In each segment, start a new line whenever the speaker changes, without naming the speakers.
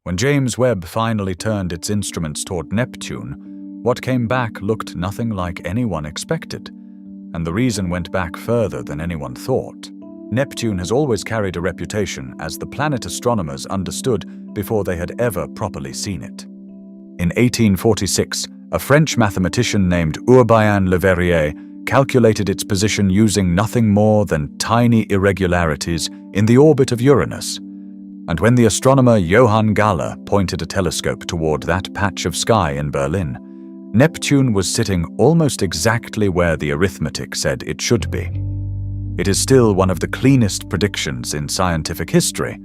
When James Webb finally turned its instruments toward Neptune, what came back looked nothing like anyone expected, and the reason went back further than anyone thought. Neptune has always carried a reputation as the planet astronomers understood before they had ever properly seen it. In 1846, a French mathematician named Urbain Le Verrier calculated its position using nothing more than tiny irregularities in the orbit of Uranus. And when the astronomer Johann Galle pointed a telescope toward that patch of sky in Berlin, Neptune was sitting almost exactly where the arithmetic said it should be. It is still one of the cleanest predictions in scientific history,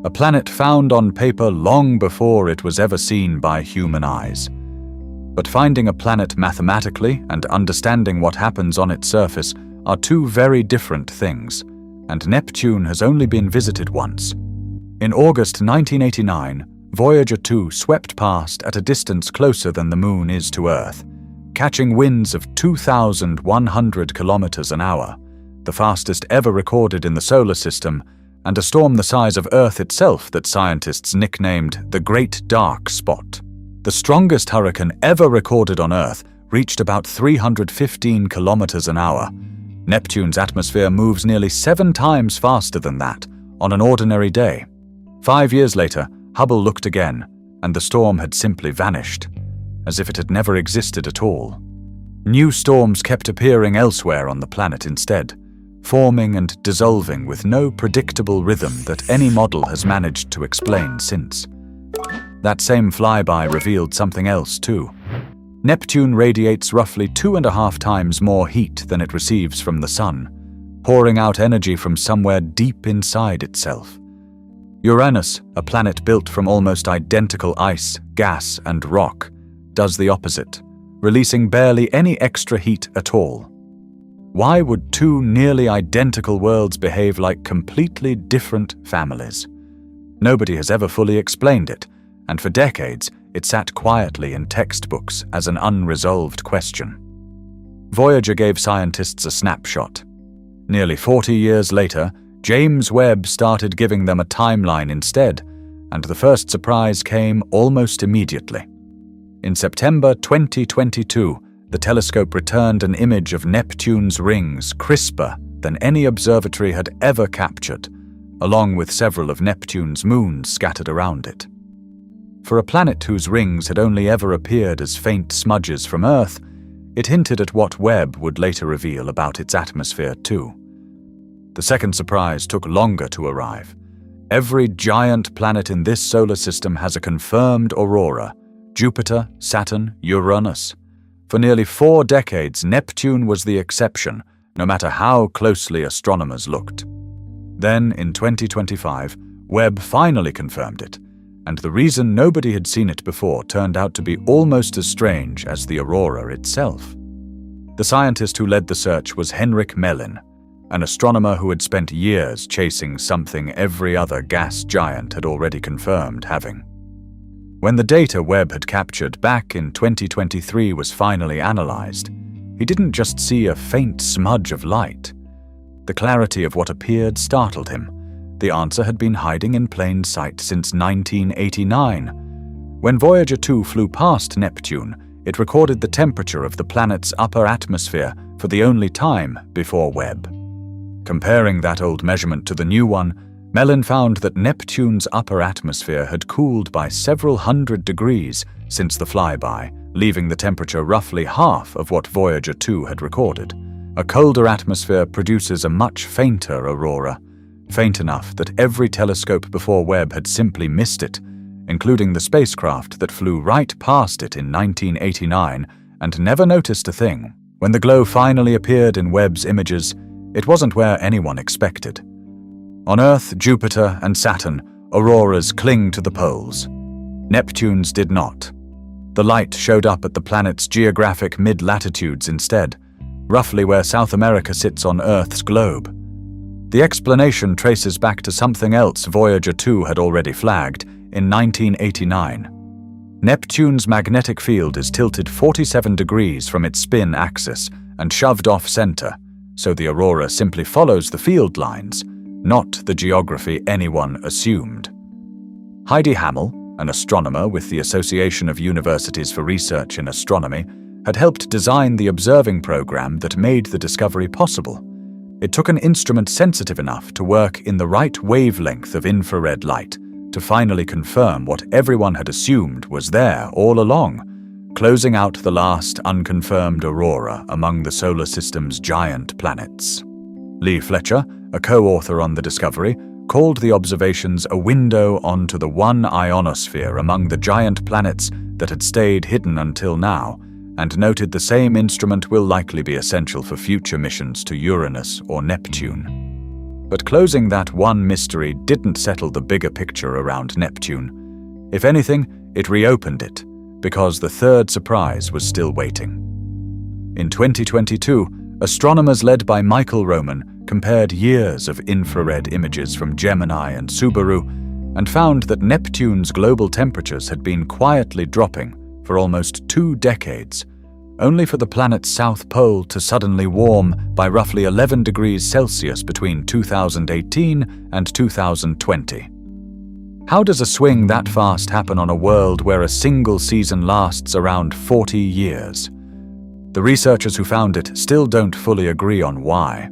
a planet found on paper long before it was ever seen by human eyes. But finding a planet mathematically and understanding what happens on its surface are two very different things, and Neptune has only been visited once. In August 1989, Voyager 2 swept past at a distance closer than the Moon is to Earth, catching winds of 2,100 kilometers an hour, the fastest ever recorded in the solar system, and a storm the size of Earth itself that scientists nicknamed the Great Dark Spot. The strongest hurricane ever recorded on Earth reached about 315 kilometers an hour. Neptune's atmosphere moves nearly 7 times faster than that on an ordinary day. 5 years later, Hubble looked again, and the storm had simply vanished, as if it had never existed at all. New storms kept appearing elsewhere on the planet instead, forming and dissolving with no predictable rhythm that any model has managed to explain since. That same flyby revealed something else too. Neptune radiates roughly 2.5 times more heat than it receives from the Sun, pouring out energy from somewhere deep inside itself. Uranus, a planet built from almost identical ice, gas, and rock, does the opposite, releasing barely any extra heat at all. Why would two nearly identical worlds behave like completely different families? Nobody has ever fully explained it, and for decades it sat quietly in textbooks as an unresolved question. Voyager gave scientists a snapshot. Nearly 40 years later, James Webb started giving them a timeline instead, and the first surprise came almost immediately. In September 2022, the telescope returned an image of Neptune's rings crisper than any observatory had ever captured, along with several of Neptune's moons scattered around it. For a planet whose rings had only ever appeared as faint smudges from Earth, it hinted at what Webb would later reveal about its atmosphere too. The second surprise took longer to arrive. Every giant planet in this solar system has a confirmed aurora: Jupiter, Saturn, Uranus. For nearly 4 decades, Neptune was the exception, no matter how closely astronomers looked. Then, in 2025, Webb finally confirmed it, and the reason nobody had seen it before turned out to be almost as strange as the aurora itself. The scientist who led the search was Heinrich Mellin, an astronomer who had spent years chasing something every other gas giant had already confirmed having. When the data Webb had captured back in 2023 was finally analyzed, he didn't just see a faint smudge of light. The clarity of what appeared startled him. The answer had been hiding in plain sight since 1989. When Voyager 2 flew past Neptune, it recorded the temperature of the planet's upper atmosphere for the only time before Webb. Comparing that old measurement to the new one, Mellin found that Neptune's upper atmosphere had cooled by several hundred degrees since the flyby, leaving the temperature roughly half of what Voyager 2 had recorded. A colder atmosphere produces a much fainter aurora, faint enough that every telescope before Webb had simply missed it, including the spacecraft that flew right past it in 1989 and never noticed a thing. When the glow finally appeared in Webb's images, it wasn't where anyone expected. On Earth, Jupiter, and Saturn, auroras cling to the poles. Neptune's did not. The light showed up at the planet's geographic mid-latitudes instead, roughly where South America sits on Earth's globe. The explanation traces back to something else Voyager 2 had already flagged in 1989. Neptune's magnetic field is tilted 47 degrees from its spin axis and shoved off-center, so the aurora simply follows the field lines, not the geography anyone assumed. Heidi Hammel, an astronomer with the Association of Universities for Research in Astronomy, had helped design the observing program that made the discovery possible. It took an instrument sensitive enough to work in the right wavelength of infrared light to finally confirm what everyone had assumed was there all along, closing out the last unconfirmed aurora among the solar system's giant planets. Lee Fletcher, a co-author on the discovery, called the observations a window onto the one ionosphere among the giant planets that had stayed hidden until now, and noted the same instrument will likely be essential for future missions to Uranus or Neptune. But closing that one mystery didn't settle the bigger picture around Neptune. If anything, it reopened it, because the third surprise was still waiting. In 2022, astronomers led by Michael Roman compared years of infrared images from Gemini and Subaru and found that Neptune's global temperatures had been quietly dropping for almost 2 decades, only for the planet's south pole to suddenly warm by roughly 11 degrees Celsius between 2018 and 2020. How does a swing that fast happen on a world where a single season lasts around 40 years? The researchers who found it still don't fully agree on why.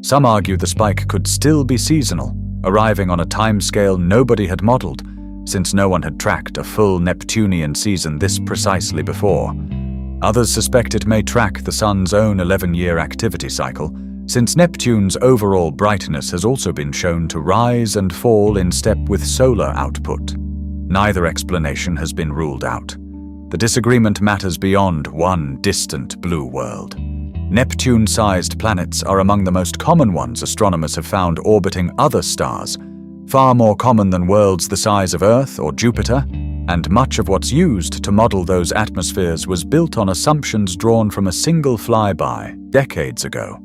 Some argue the spike could still be seasonal, arriving on a timescale nobody had modeled, since no one had tracked a full Neptunian season this precisely before. Others suspect it may track the Sun's own 11-year activity cycle, since Neptune's overall brightness has also been shown to rise and fall in step with solar output. Neither explanation has been ruled out. The disagreement matters beyond one distant blue world. Neptune-sized planets are among the most common ones astronomers have found orbiting other stars, far more common than worlds the size of Earth or Jupiter, and much of what's used to model those atmospheres was built on assumptions drawn from a single flyby decades ago.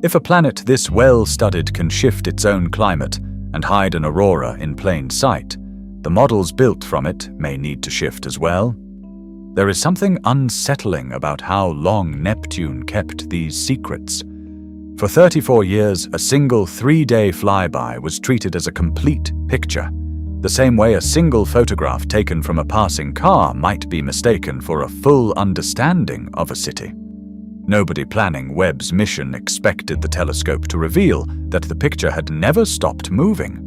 If a planet this well-studied can shift its own climate and hide an aurora in plain sight, the models built from it may need to shift as well. There is something unsettling about how long Neptune kept these secrets. For 34 years, a single 3-day flyby was treated as a complete picture, the same way a single photograph taken from a passing car might be mistaken for a full understanding of a city. Nobody planning Webb's mission expected the telescope to reveal that the picture had never stopped moving.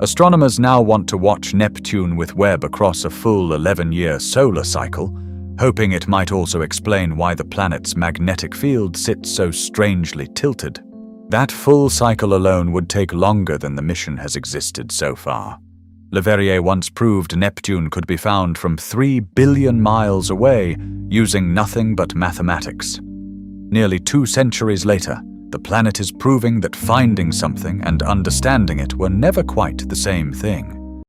Astronomers now want to watch Neptune with Webb across a full 11-year solar cycle, hoping it might also explain why the planet's magnetic field sits so strangely tilted. That full cycle alone would take longer than the mission has existed so far. Le Verrier once proved Neptune could be found from 3 billion miles away using nothing but mathematics. Nearly 2 centuries later, the planet is proving that finding something and understanding it were never quite the same thing.